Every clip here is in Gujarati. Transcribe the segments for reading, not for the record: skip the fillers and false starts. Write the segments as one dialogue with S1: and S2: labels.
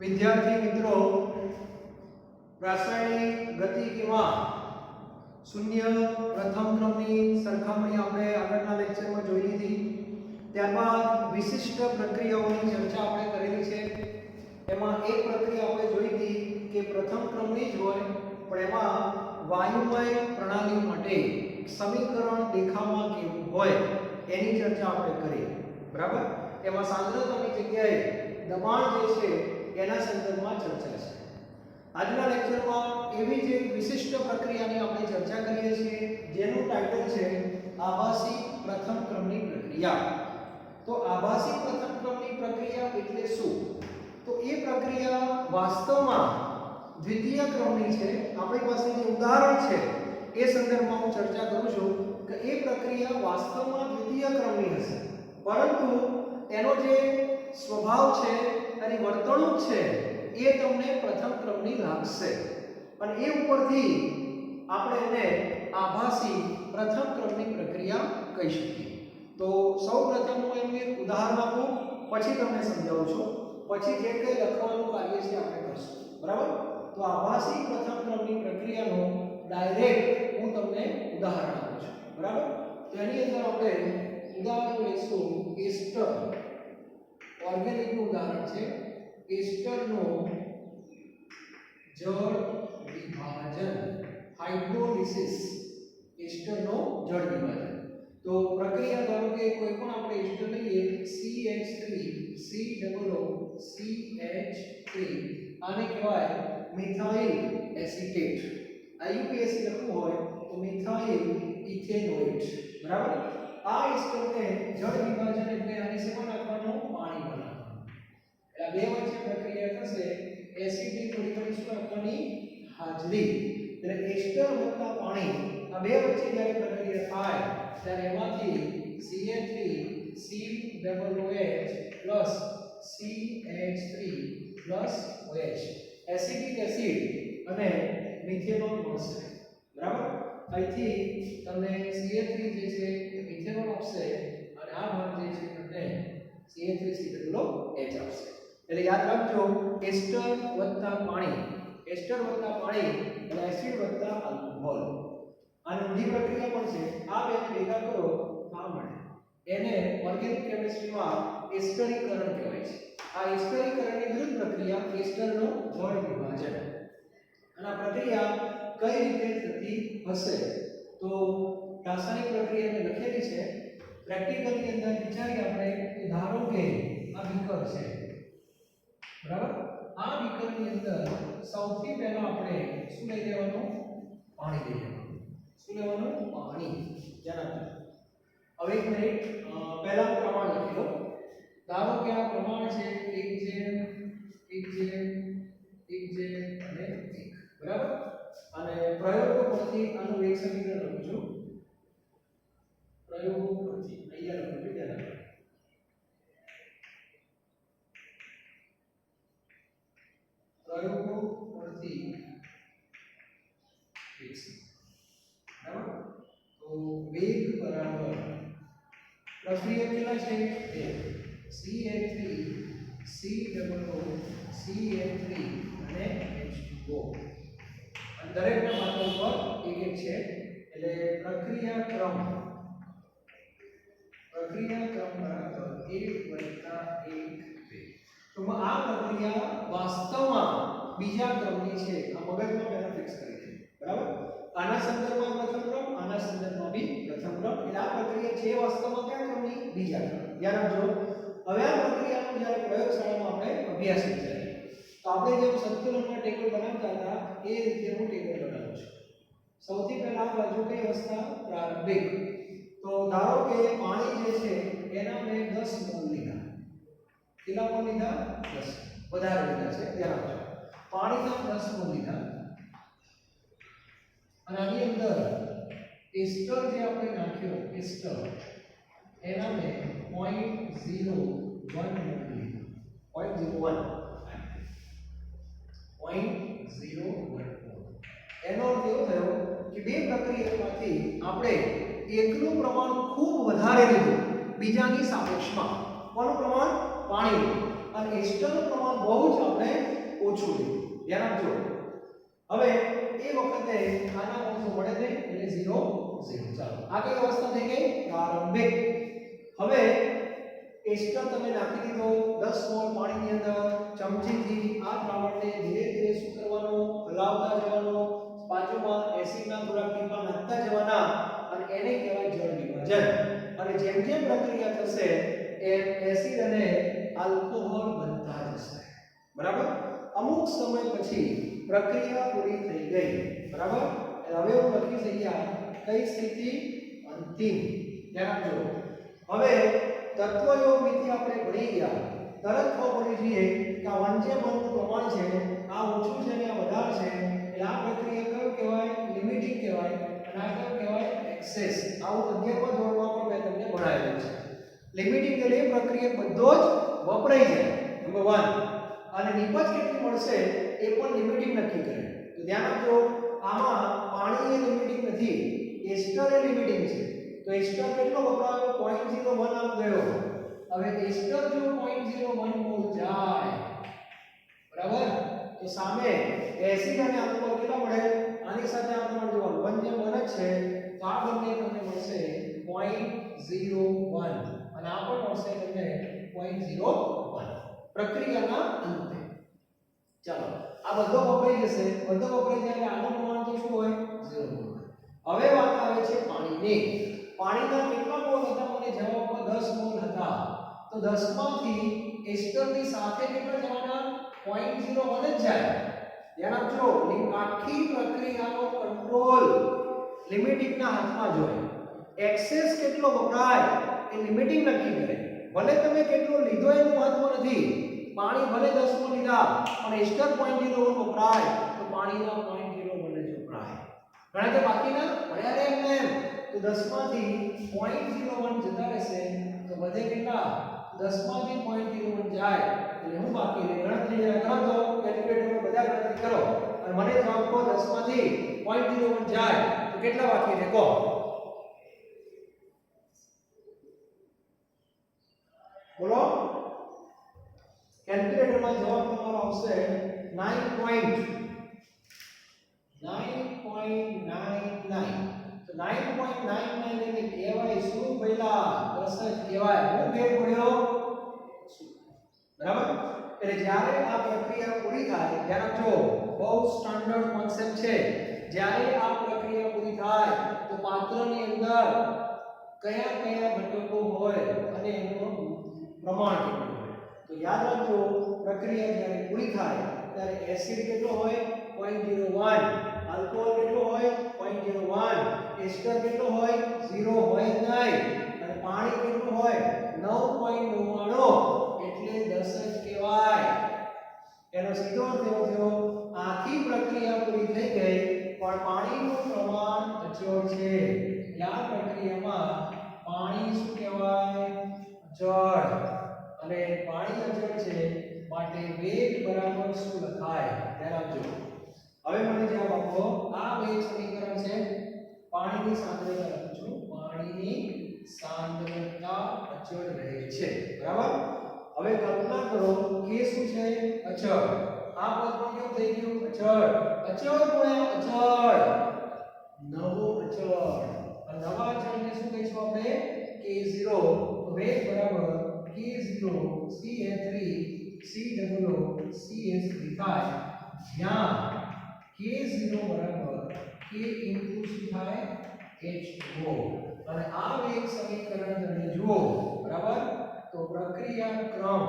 S1: વિદ્યાર્થી મિત્રો, રાસાયણિક ગતિકીમાં શૂન્ય પ્રથમ ક્રમની સરખામણી આપણે આગળના લેક્ચરમાં જોઈ લીધી. ત્યારબાદ વિશિષ્ટ પ્રક્રિયાઓની ચર્ચા આપણે કરેલી છે. એમાં એક પ્રક્રિયા આપણે જોઈ હતી કે પ્રથમ ક્રમની જ હોય, પણ એમાં વાયુમય પ્રણાલીઓ માટે સમીકરણ દેખાવમાં કેવું હોય એની ચર્ચા આપણે કરી. બરાબર? એમાં સાંદ્રતાની જગ્યાએ દબાણ જે છે એના સંદર્ભમાં ચર્ચા છે. આજના લેક્ચરમાં એવી જ એક વિશિષ્ટ પ્રક્રિયાની આપણે ચર્ચા કરીએ છીએ જેનું ટાઇટલ છે આભાસી પ્રથમ ક્રમની પ્રક્રિયા. તો આભાસી પ્રથમ ક્રમની પ્રક્રિયા એટલે શું? તો એ પ્રક્રિયા વાસ્તવમાં દ્વિતીય ક્રમની છે. આપણી પાસે જે ઉદાહરણ છે એ સંદર્ભમાં હું ચર્ચા કરું છું કે એ પ્રક્રિયા વાસ્તવમાં દ્વિતીય ક્રમની હશે, પરંતુ એનો જે સ્વભાવ છે અને વર્તણૂક છે એ તમને પ્રથમ ક્રમની લાગશે, અને એ ઉપરથી આપણે એને આભાસી પ્રથમ ક્રમની પ્રક્રિયા કહી શકીએ. તો સૌપ્રથમ હું એનું એક ઉદાહરણ આપું, પછી તમને સમજાવું છું, પછી જે કંઈ લખવાનું કાર્ય છે આપણે કરશું. બરાબર? તો આભાસી પ્રથમ ક્રમની પ્રક્રિયાનો ડાયરેક્ટ હું તમને ઉદાહરણ આપું છું. બરાબર? તો એની અંદર આપણે ઉદાહરણ લઈશું એસ્ટર. ઓર્ગેનિકનું ઉદાહરણ છે એસ્ટરનો જળ વિભાજન, હાઇડ્રોલિસિસ. એસ્ટરનો જળ વિભાજન. તો પ્રક્રિયા ધારો કે કોઈ પણ આપણે એસ્ટર લઈએ CH3COOCH3, આને કહેવાય મિથાઇલ એસિટેટ. IUPAC લખવું હોય તો મિથાઇલ ઇથેનોઇટ. બરાબર? આ એસ્ટરને જળ વિભાજન એટલે આની શેમાં નાખવાનું? પાણી બનાવવાનું. એટલે બે વચ્ચે પ્રક્રિયા થશે. એસિડની થોડી થોડી શું નાખવાની? હાજરી. એટલે એસ્ટર વત્તા પાણી આ બે વચ્ચે જ્યારે પ્રક્રિયા થાય ત્યારે એમાંથી CH3COOH CH3OH એસિડિક એસિડ અને મિથેનોલ મળશે. બરાબર? અહીંથી તમને CH3 જે છે એ મિથેનોલ આપશે, અને આ ભાગ જે છે તમને CH3COOH આપશે. એટલે યાદ રાખજો, એસ્ટર વત્તા પાણી, એસ્ટર વત્તા પાણી એટલે એસિડ વત્તા આલ્કોહોલ. આની ઊંધી પ્રક્રિયા પણ છે. આ બેને ભેગા કરો આ મળે. એને ઓર્ગેનિક કેમિસ્ટ્રીમાં એસ્ટરીકરણ કહેવાય છે. આ એસ્ટરીકરણની વિરુદ્ધ પ્રક્રિયા એસ્ટરનો જળ વિભાજન. અને આ પ્રક્રિયા કઈ રીતે થતી હશે? તો રાસાયણિક પ્રક્રિયા મેં લખેલી છે. પ્રેક્ટિકલની અંદર વિચારી આપણે કે ધારો કે આ બીકર છે. બરાબર? આ બીકરની અંદર સૌથી પહેલા આપણે શું લઈ લેવાનું? પાણી લઈ લેવાનું. શું લેવાનું? પાણી. જરા હવે એક મિનિટ, પહેલા પ્રમાણ લખી લો. ધારો કે આ પ્રમાણ છે 1:1:1 અને 1. બરાબર? અને પ્રયોગો પરથી આનું એક સમીકરણ લખું છું. પ્રયોગો પરથી અહીંયા લખું છું. ધ્યાન રાખો. પ્રયોગો પરથી બરાબર? તો વેગ બરાબર પ્રક્રિયા કેટલા છે? 2 CH3 COOCH3 અને H2O. અને દરેકના માત્ર ઉપર એક એક છે. એટલે પ્રક્રિયા ક્રમ બરાબર 1+1:2. તો આ પ્રક્રિયા વાસ્તવમાં બીજા ક્રમની છે. આ મગજમાં પહેલા ફિક્સ કરી છે. બરાબર? આના સંદર્ભમાં પ્રથમ ક્રમ, આના સંદર્ભમાં બી પ્રથમ ક્રમ. એટલે આ પ્રક્રિયા છે વાસ્તવમાં કયા ક્રમની? બીજા ક્રમ. ધ્યાન રાખજો. હવે આ પ્રક્રિયાનો જ્યારે પ્રયોગશાળામાં આપણે અભ્યાસ કરીએ તો આપણે જેમ સંતુલનના ટેબલ બનાવતા હતા એ રીતે હું ટેબલ બનાવું છું. સૌથી પહેલા આ બાજુ કઈ અવસ્થા? પ્રારંભિક. તો ધારો કે પાણી જે છે એના મેં 10 મોલ લીધા. કેટલા મોલ લીધા? 10. વધારે લીધા છે. ધ્યાન રાખજો. પાણીના 10 મોલ લીધા. અને આની અંદર એસ્ટર જે આપણે નાખ્યો, એસ્ટર એના મેં 0.01 મોલ લીધા. 0.01. એનો અર્થ એવો થયો કે બે પ્રક્રિયામાંથી આપણે એકનું પ્રમાણ ખૂબ વધારે લીધું બીજાની સાપેક્ષમાં. કોનું પ્રમાણ? પાણીનું. અને એસ્ટરનું પ્રમાણ બહુ જ આપણે ઓછું લીધું. ધ્યાન આપજો. હવે એ વખતે આના અંશો મળે છે એટલે 0 0. ચાલો આ કઈ અવસ્થા થઈ ગઈ? પ્રારંભિક. હવે એસ્ટર તમે નાખી દીધો 10 મોલ પાણીની અંદર. ચમચીથી આ દ્રાવણને ધીરે ધીરે શું કરવાનું? હલાવતા જવાનું. બાજુમાં એસિડના થોડા ટીપા નાખતા જવાના અને એને કહેવાય જળ વિભાજન. અને જેમ જેમ પ્રક્રિયા થશે એમ એસિડ અને આલ્કોહોલ બનતા જશે. બરાબર? અમુક સમય પછી પ્રક્રિયા પૂરી થઈ ગઈ. બરાબર? હવે હું લખી દઈએ કઈ સ્થિતિ? અંતિમ. ધ્યાન આપજો. હવે તત્વયોગથી આપણે ભણી ગયા. તરત ખબર પડી જઈએ કે આ 1:1 નું પ્રમાણ છે, આ ઓછું છે ને આ વધારે છે. એટલે આ પ્રક્રિયા કયો કહેવાય? લિમિટિંગ કહેવાય. અને આ કયો કહેવાય? એક્સેસ. આવું 11મા ધોરણમાં પણ મેં તમને ભણાવેલું છે. લિમિટિંગ એટલે એ પ્રક્રિયા બધો જ વપરાઈ જાય. નંબર 1. અને નિપજ કેટલી મળશે એ પણ લિમિટિંગ નક્કી કરે. તો ધ્યાન આપજો. આમાં પાણી એ લિમિટિંગ નથી, એસ્ટર એ લિમિટિંગ છે. તો એસ્ટર કેટલો વપરાયો? 0.01 આમ ગયો. હવે એસ્ટર જો 0.01 મોલ જાય, બરાબર, તો સામે એસિડ અને આલ્કોહોલ કેટલા મળે? આની સાથે આ પ્રમાણ જોવાનું 1:1 જ છે. તો આ બંને તમને મળશે 0.01 અને આ પણ મળશે તમને 0.01 પ્રક્રિયાના અંતે. ચાલો આ બધો વપરાઈ જશે. બધો વપરાઈ જાય એટલે આનું પ્રમાણ તો શું હોય? 0. હવે વાત આવે છે પાણીની. પાણીના કેટલા મોલ હતા? મને જવાબમાં 10 મોલ હતા. તો 10 માંથી એસ્ટરની સાથે કેટલા જવાના? 0.01 જ જાય. ધ્યાન આપજો. આખી પ્રક્રિયાનો કંટ્રોલ લિમિટિંગના હાથમાં જ હોય. એક્સેસ કેટલો વપરાય એ લિમિટિંગ નક્કી કરે. ભલે તમે કેટલો લીધો એનું મહત્વ નથી. પાણી ભલે 10 મોલ લીધા પણ એસ્ટર 0.01 વપરાય તો પાણીના 0.01 જ વપરાય. ઘણા કે બાકીના પડ્યા રહે એમ. તો 10 માંથી 0.01 જતા રહેશે તો વધે કેટલા? 10 માંથી 0.01 જાય એટલે હું બાકી રહે ગણતરી કરો તો કેલ્ક્યુલેટરમાં બધા ગણતરી કરો અને મને જવાબ કહો 10 માંથી 0.01 જાય તો કેટલા બાકી રહે કહો? બોલો. કેલ્ક્યુલેટરમાં જવાબ તમારો આવશે 9.99. તો 9.99 એટલે કહેવાય શું? પહેલા 10 જ કહેવાય. હું ફેર પડ્યો? બરાબર? એટલે જ્યારે આ પ્રક્રિયા પૂરી થાય, ધ્યાન રાખજો, બહુ સ્ટાન્ડર્ડ કોન્સેપ્ટ છે. જ્યારે આ પ્રક્રિયા પૂરી થાય તો પાત્રની અંદર કયા કયા ઘટકો હોય અને એનું પ્રમાણ કેટલું હોય. તો યાદ રાખજો, પ્રક્રિયા જ્યારે પૂરી થાય ત્યારે એસિડ કેટલો હોય? 0.01. આલ્કોહોલ કેટલો હોય? 0.01. એસ્ટર કેટલો હોય? 0 હોય જ નહીં. અને પાણી કેટલું હોય? 9.99 એટલે 10 જ કહેવાય. એનો સીધો અર્થ એવો થયો આખી પ્રક્રિયા પૂરી થઈ ગઈ પણ પાણીનું પ્રમાણ અચળ છે. આ પ્રક્રિયામાં પાણી શું કહેવાય? અચળ. અને પાણી અચળ છે માટે વેગ બરાબર શું લખાય? ધ્યાન આપજો. હવે મને જવાબ આપો. આ વેગ સમીકરણ છે. પાણીની સાંદ્રતા લખું છું. પાણીની સાંદ્રતા અચળ રહે છે. બરાબર? હવે કલ્પના કરો કે શું છે? અચળ. આ પદ પણ કેવું થઈ ગયું? અચળ. અચળ ગુણ્યા અચળ. નવો અચળ. આ નવા અચળને શું કહીશું આપણે? K0. તો વેગ બરાબર K0 CH3 COO CH3 થાય. જ્યાં K0 બરાબર K ઇન્ટુ શું થાય? H2O. અને આ વેગ સમીકરણ તમે જુઓ, બરાબર, તો પ્રક્રિયા ક્રમ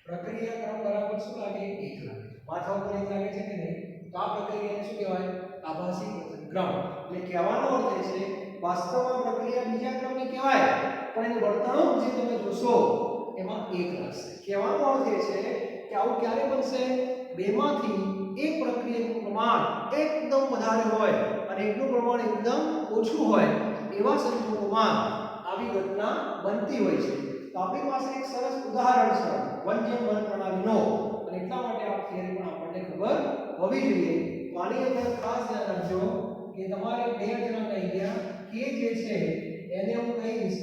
S1: બરાબર શું લાગે? 1 લાગે. માથા ઉપર 1 લાગે છે કે નહીં? તો આ પ્રક્રિયાને શું કહેવાય? આભાસી ક્રમ. એટલે કહેવાનો અર્થ એ છે વાસ્તવમાં પ્રક્રિયા બીજા ક્રમની કહેવાય પણ એની વર્તણૂક જે તમે જોશો એમાં 1 હશે. કહેવાનો અર્થ એ છે કે આવું ક્યારે બનશે? બેમાંથી એક પ્રક્રિયાનું પ્રમાણ એકદમ વધારે હોય અને એકનું પ્રમાણ એકદમ ઓછું હોય એવા સંજોગોમાં આવી ઘટના બનતી હોય છે. તો આપણી પાસે એક સરસ ઉદાહરણ છે 1:1 પ્રણાલીનો અને એટલા માટે આ થિયરી પણ આપણને ખબર હોવી જોઈએ. આની અંદર ખાસ ધ્યાન રાખજો કે તમારે બે અચળાંક આવી ગયા. કે જે છે એને હું કહીશ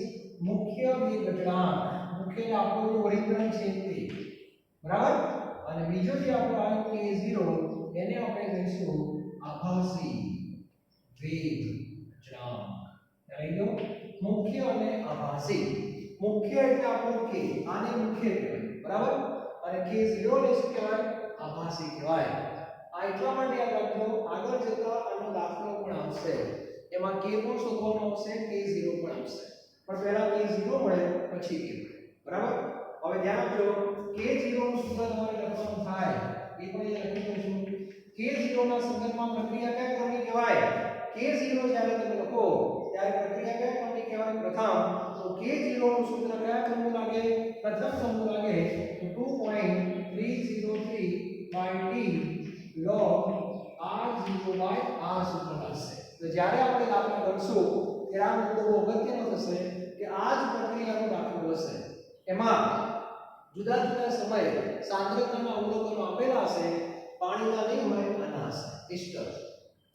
S1: મુખ્ય વેગ અચળાંક. મુખ્ય જે આપણો જે ઓરિજિનલ છે તે, બરાબર. અને બીજો જે આપણો આવ્યો k0 એને આપણે કહીશું આભાસી વેગ અચળાંક. લઈ લો મુખ્ય અને આભાસી. મુખ્ય એટલે આપણો k, આને મુખ્ય કહેવાય, બરાબર. અને k0 ને શું કહેવાય? આભાસી કહેવાય. આ એટલા માટે યાદ રાખજો, આગળ જતા આનો દાખલો પણ આવશે, એમાં k પણ શોધવાનો આવશે, k0 પણ આવશે, પણ પહેલા k0 મળે પછી k મળે, બરાબર. હવે ધ્યાન આપજો, k0 નું સૂત્ર તમારે લખવાનું થાય એ પણ એ લખી દઉં છું. k0 ના સંદર્ભમાં પ્રક્રિયા કયા ક્રમની કહેવાય? k0 જ્યારે તમે લખો ત્યારે પ્રક્રિયા કયા ક્રમની કહેવાય? પ્રથમ. તો k0 નું સૂત્ર કયા ક્રમનું લાગે? પ્રથમ ક્રમનું લાગે. તો 2.303 by t log r0/r સૂત્ર લાગશે. તો જ્યારે આપણે દાખલો ગણશું ત્યારે આ મુદ્દો અગત્યનો થશે કે આ જ પ્રક્રિયાનો દાખલો હશે, એમાં જુદા જુદા સમયે સાંદ્રતાના અવલોકનો આપેલા હશે, પાણીના નહીં હોય, આના હશે એસ્ટર.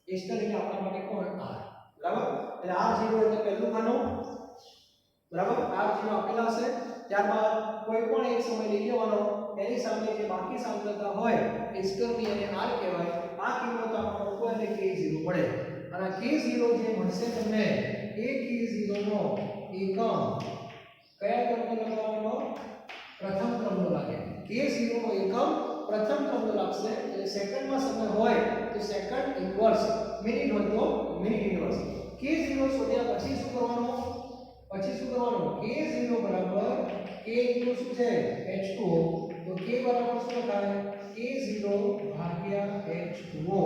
S1: એસ્ટર એટલે આપણા માટે કોણ? r, બરાબર. એટલે r0 એટલે પહેલું ખાનું, બરાબર. r0 આપેલા હશે, ત્યારબાદ કોઈ પણ એક સમય લઈ લેવાનો, એની સામે જે બાકી સાંદ્રતા હોય એસ્ટરની એને r કહેવાય. આ કિંમત આપણે મૂકો એટલે k0 મળે. અને k0 જે મળશે તમને એ k0 નો એકમ કયા ક્રમનો લગાવવાનો? પ્રથમ ક્રમનો લાગે. k0 નો એકમ પ્રથમ ક્રમનો લાગશે. એટલે સેકન્ડમાં સમય હોય તો સેકન્ડ ઇન્વર્સ, મિનિટ હોય તો મિનિટ ઇન્વર્સ. k0 શોધ્યા પછી શું કરવાનું? k0 બરાબર k ઇન્ટુ શું છે? h2o. તો k બરાબર શું થાય? k0 ભાગ્યા h2o,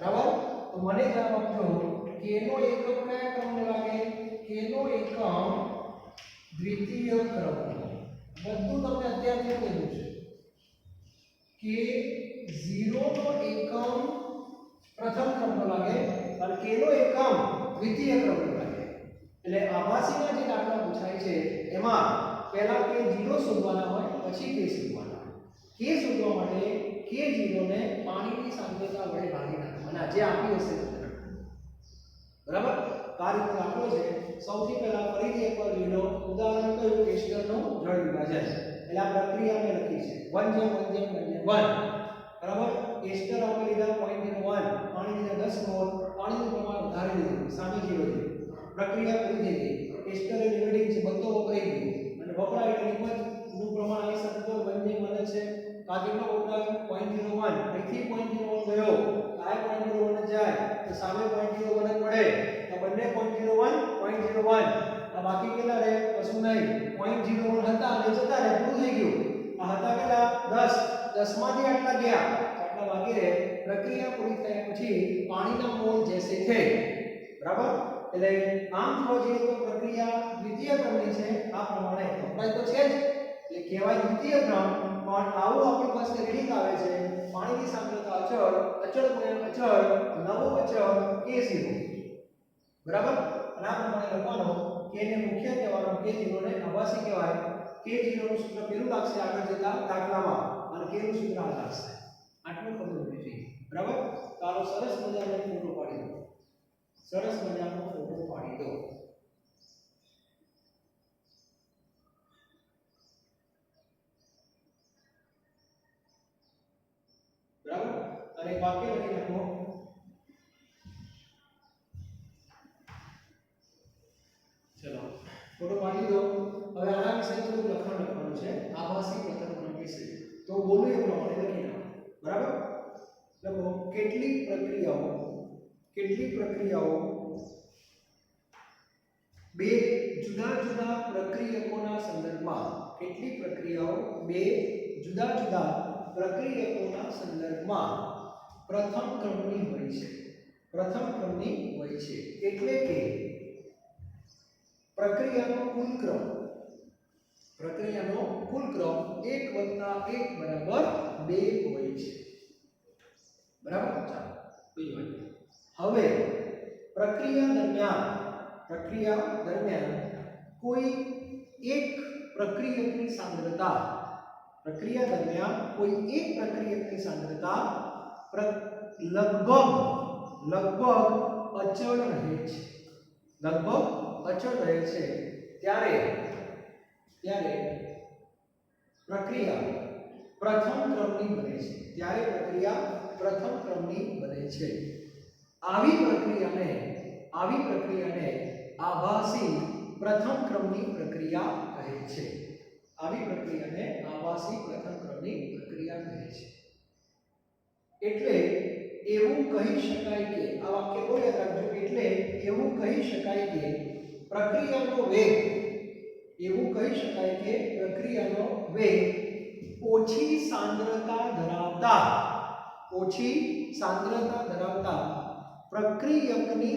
S1: બરાબર. તો મને જવાબ આપજો k નો એકમ કયા ક્રમનો લાગે? k નો એકમ દ્વિતીય ક્રમનો. બધું તમને અત્યારથી કીધું છે. k0 નો એકમ પ્રથમ ક્રમનો લાગે અને k નો એકમ દ્વિતીય ક્રમનો લાગે. એટલે આભાસીના જે દાખલા પૂછાય છે એમાં પહેલા k0 શોધવાના હોય, પછી k શોધવાના. k શોધવા માટે k0 ને પાણીની સાંદ્રતા વડે ભાગી નાખવાના, જે આપી હશે, બરાબર. આ રીતનો દાખલો છે. સૌથી પહેલા ફરીથી એકવાર જોઈ લો. ઉદાહરણ કયું? એસ્ટરનું જળ વિભાજન. એટલે આ પ્રક્રિયા મેં લખી છે 1:1:1:1, બરાબર. એસ્ટર આપણે લીધા 0.01, પાણી લીધા 10 મોલ, પાણીનું પ્રમાણ વધારી દીધું, સામે 0 છે. પ્રક્રિયા પૂરી થઈ ગઈ. એસ્ટર એ લિમિટિંગ છે, બધો વપરાઈ ગયો અને વપરાય એટલે લિક્વિડનું પ્રમાણ આવી શકે તો 1:1 છે. આ કેટલો વપરાયો? 0.01. અહીંથી 0.01 ગયો, આ 0.01 જાય તો સામે 0.01 જ મળે. તો બંને 0.01 0.01. આ બાકી કેટલા રહે? કશું નહીં. 0.01 હતા અને જતા રહે, પૂરું થઈ ગયું. આ હતા કેટલા? 10. 10 માંથી આટલા ગયા, આટલા બાકી રહે. પ્રક્રિયા પૂરી થયા પછી પાણીના મોલ જैसे थे, બરાબર. એટલે આમ જોવા જઈએ તો પ્રક્રિયા દ્વિતીય ક્રમની છે. આ પ્રમાણે વપરાય તો છે જ, એટલે કહેવાય દ્વિતીય ક્રમ. પણ આવું આપણી પાસે રીડિંગ આવે છે, પાણીની સાંદ્રતા અચળ, અચળ ગુણ્યા અચળ, નવો અચળ k0, બરાબર. અને આ પ્રમાણે લખવાનો. k ને મુખ્ય કહેવાનો, k0 ને આભાસી કહેવાય. k0 નું સૂત્ર પેલું લાગશે આગળ જતા દાખલામાં, અને k નું સૂત્ર આ લાગશે. આટલું ખબર હોવી જોઈએ, બરાબર. ચાલો સરસ મજાનો ફોટો પાડી દો. સરસ મજાનો ફોટો પાડી દો. બરાબર. અને વાક્ય લખી નાખો. ચલો ફોટો પાડી દો. હવે આના વિશે થોડું લખવાનું છે, આભાસી પ્રથમ ક્રમ વિશે. તો બોલું એ પ્રમાણે લખી નાખો, બરાબર. લખો કેટલીક પ્રક્રિયાઓ બે જુદા જુદા પ્રક્રિયકોના સંદર્ભમાં, કેટલીક પ્રક્રિયાઓ બે જુદા જુદા પ્રક્રિયકોના સંદર્ભમાં પ્રથમ ક્રમની હોય છે. પ્રથમ ક્રમની હોય છે એટલે કે પ્રક્રિયાનો કુલ ક્રમ 1 + 1 = 2 હોય છે, બરાબર. ચાલો બીજું હવે પ્રક્રિયા દરમિયાન કોઈ એક પ્રક્રિયકની સાંદ્રતા લગભગ અચળ રહે છે. ત્યારે પ્રક્રિયા પ્રથમ ક્રમની બને છે, ત્યારે પ્રક્રિયા પ્રથમ ક્રમની બને છે. આવી પ્રક્રિયાને આભાસી પ્રથમ ક્રમની પ્રક્રિયા કહે છે. આવી પ્રક્રિયાને આભાસી પ્રથમ ક્રમની પ્રક્રિયા કહે છે. એટલે એવું કહી શકાય કે આ વાક્ય બહુ યાદ રાખજો. એટલે એવું કહી શકાય કે પ્રક્રિયાનો વેગ ઓછી સાંદ્રતા ધરાવતા પ્રક્રિયકની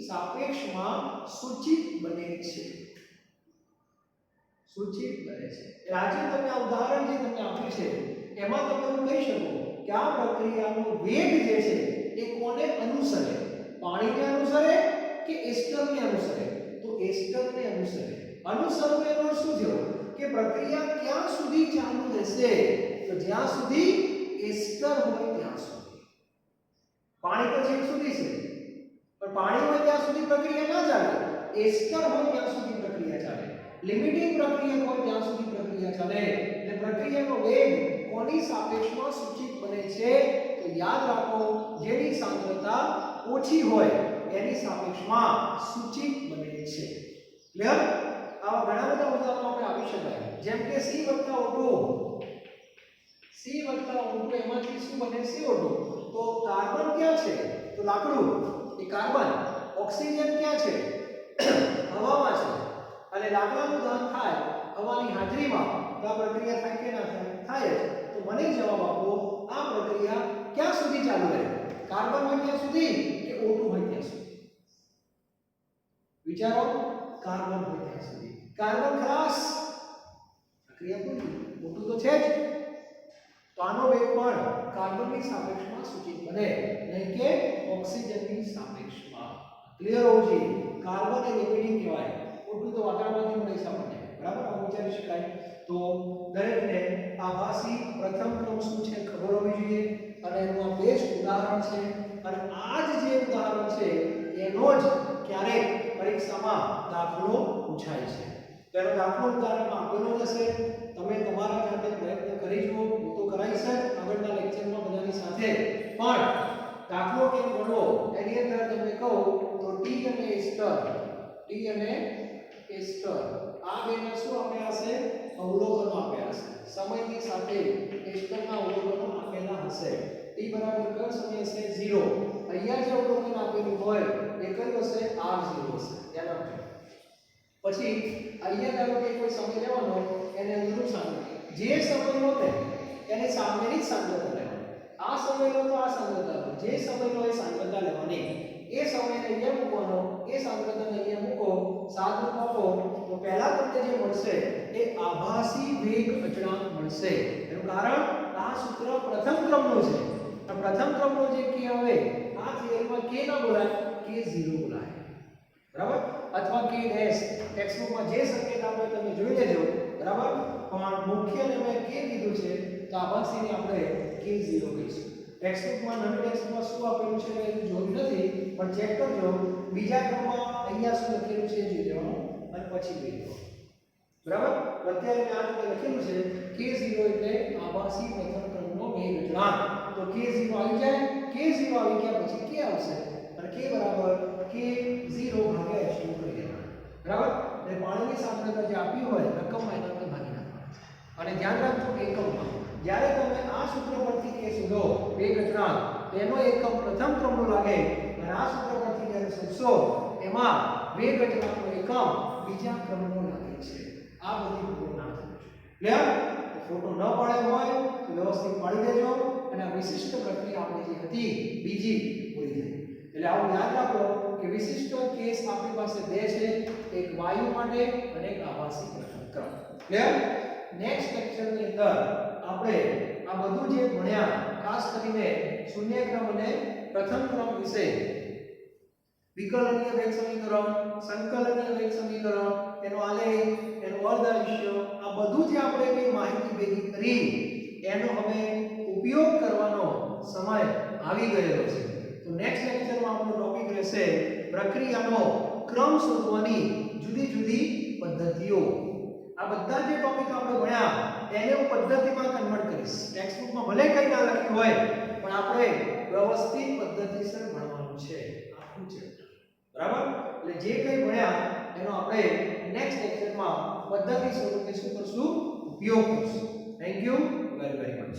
S1: સાપેક્ષમાં સૂચિત બને છે. આજે તમને આ ઉદાહરણ જે તમને આપ્યું છે એમાં તમે એવું કહી શકો કે આ પ્રક્રિયાનો વેગ જે છે એ કોને અનુસરે? પાણીને અનુસરે કે એસ્ટરને અનુસરે? તો એસ્ટરને અનુસરે. અનુસરવું એનો અર્થ શું થયો કે પ્રક્રિયા ક્યાં સુધી ચાલુ રહેશે? તો જ્યાં સુધી એસ્ટર હોય ત્યાં સુધી. પાણી તો છેક સુધી છે, પણ પાણી હોય ત્યાં સુધી પ્રક્રિયા ના ચાલે. એસ્ટર હોય ત્યાં સુધી પ્રક્રિયા ચાલે. લિમિટિંગ પ્રક્રિયા હોય ત્યાં સુધી પ્રક્રિયા ચાલે. એટલે પ્રક્રિયાનો વેગ કોની સાપેક્ષમાં સૂચિત બને છે? તો યાદ રાખો, જેની સાંદ્રતા ઓછી હોય એની સાપેક્ષમાં સૂચિત બને છે. ક્લિયર? આવા ઘણા બધા ઉદાહરણો આપણે આપી શકાય. જેમ કે C+O2 એમાંથી શું બને? CO2. તો કાર્બન ક્યાં છે? તો લાકડું એ કાર્બન. ઓક્સિજન ક્યાં છે? હવામાં છે. અને લાકડાનું દહન થાય હવાની હાજરીમાં, તો આ પ્રક્રિયા થાય કે ના થાય? થાય જ. તો મને જવાબ આપો, આ પ્રક્રિયા ક્યાં સુધી ચાલુ રહે? કાર્બન હોય ત્યાં સુધી કે O2 હોય ત્યાં સુધી? વિચારો. કાર્બન હોય ત્યાં સુધી. કાર્બન ખલાસ, પ્રક્રિયા પૂરી. O2 તો છે જ. તો આનો વેગ પણ કાર્બનની સાપેક્ષમાં સૂચિત બને, નહીં કે ઓક્સિજનની સાપેક્ષમાં. ક્લિયર હોવું જોઈએ. કાર્બન એ લિમિટિંગ કહેવાય. O2 તો વાતાવરણમાંથી મળે છે આપણને, બરાબર? આ વિચારી શકાય. તો દરેકને આભાસી પ્રથમ ક્રમ શું છે ખબર હોવી જોઈએ, અને એનું આ બેસ્ટ ઉદાહરણ છે. અને આ જ જે ઉદાહરણ છે એનો જ ક્યારેક પરીક્ષામાં દાખલો પૂછાય છે. તેનો દાખલો ઉદાહરણમાં આપેલો હશે. તમે તમારા જાતે પ્રયત્ન કરી જુઓ. હું તો કરાવીશ જ આગળના લેક્ચરમાં બધાની સાથે. પણ દાખલો કેમ ગણવો એની અંદર તમને કહું તો ટી અને એસ્ટર આ બેના શું આપ્યા હશે? અવલોકનો આપ્યા હશે. સમયની સાથે એસ્ટરના અવલોકનો આપેલા હશે. t બરાબર કયો સમય હશે? 0. અહીંયા જે અવલોકન આપેલું હોય એ કયું હશે? r0 હશે. ધ્યાન રાખજો. પછી અહીંયા ધારો કે કોઈ સમય લેવાનો, એને અનુરૂપ સાંદ્રતા. જે સમય લો ને એને સામેની જ સાંદ્રતા લેવાની. આ સમય લો તો આ સાંદ્રતા લો. જે સમય લો એ સાંદ્રતા લેવાની. એ સમયને અહીંયા મૂકવાનો, એ સાંદ્રતાને અહીંયા મૂકો, સાદું આપો તો પહેલા તમને જે મળશે એ આભાસી વેગ અચળાંક મળશે. એનું કારણ આ સૂત્ર પ્રથમ ક્રમનું છે. આ પ્રથમ ક્રમનો જે k આવે આ થિયરીમાં k ના બોલાય, k0 બોલાય. બરાબર? અથવા k ડેશ ટેક્સ્ટબુકમાં જે સંકેત આપણે તમે જોઈ લેજો. બરાબર? પણ મુખ્યને મેં k કીધું છે તો આભાસીને આપણે k0 કહીશું. ટેક્સ્ટબુકમાં નવી ટેક્સ્ટબુકમાં શું આપેલું છે એ જોયું નથી, પણ ચેક કરજો. બીજા ક્રમમાં અહીંયા શું લખેલું છે જોઈ લેવાનું અને પછી જોઈ લેવાનું. બરાબર? અત્યારે મેં આ રીતે લખેલું છે k0 એટલે આભાસી પ્રથમ ક્રમનો વેગ અચળાંક. તો k0 આવી જાય. k0 આવી ગયા પછી k આવશે અને k બરાબર k0 ભાગ્યા h કરી દેવાનું. બરાબર? એટલે પાણીની સાંદ્રતા જે આપી હોય રકમમાં એના આપણે ભાગી નાખવાનું. અને ધ્યાન રાખજો એકમમાં. જ્યારે તમે આ સૂત્ર પરથી k શોધો વેગ અચળાંક, તેનો એકમ પ્રથમ ક્રમનો લાગે અને આ સૂત્ર પરથી જ્યારે શોધશો એમાં વેગ અચળાંકનો એકમ બીજા ક્રમનો લાગે છે. આ બધી ભૂલો ના થવી જોઈએ. ક્લિયર? ફોટો ન પાડ્યો હોય તો વ્યવસ્થિત પાડી દેજો અને આ વિશિષ્ટ પ્રક્રિયા આપણી જે હતી બીજી પૂરી થઈ. એટલે આવું યાદ રાખો કે વિશિષ્ટ કેસ આપણી પાસે બે છે, એક વાયુ માટે અને એક આભાસી પ્રથમ ક્રમ. ક્લિયર? નેક્સ્ટ લેક્ચરની અંદર આપણે આ બધું જે ભણ્યા ખાસ કરીને શૂન્ય ક્રમ અને પ્રથમ ક્રમ વિશે, વિકલનીય વેગ સમીકરણ, સંકલનીય વેગ સમીકરણ, એનો આલેખ, એનો અર્ધાયુષ્ય, આ બધું જે આપણે જે માહિતી ભેગી કરી એનો હવે ઉપયોગ કરવાનો સમય આવી ગયેલો છે. તો નેક્સ્ટ લેક્ચરમાં આપણો ટોપિક રહેશે પ્રક્રિયાનો ક્રમ શોધવાની જુદી જુદી પદ્ધતિઓ. આ બધા જે ટોપિક આપણે ભણ્યા એને હું પદ્ધતિમાં કન્વર્ટ કરીશ. ટેક્સ્ટ બુકમાં ભલે કંઈ ના લખ્યું હોય પણ આપણે વ્યવસ્થિત પદ્ધતિસર ભણવાનું છે આખું ચેપ્ટર. બરાબર? એટલે જે કંઈ ભણ્યા એનો આપણે નેક્સ્ટ લેક્ચરમાં પદ્ધતિ સ્વરૂપે શું કરશું? ઉપયોગ કરશું. Thank you very very much.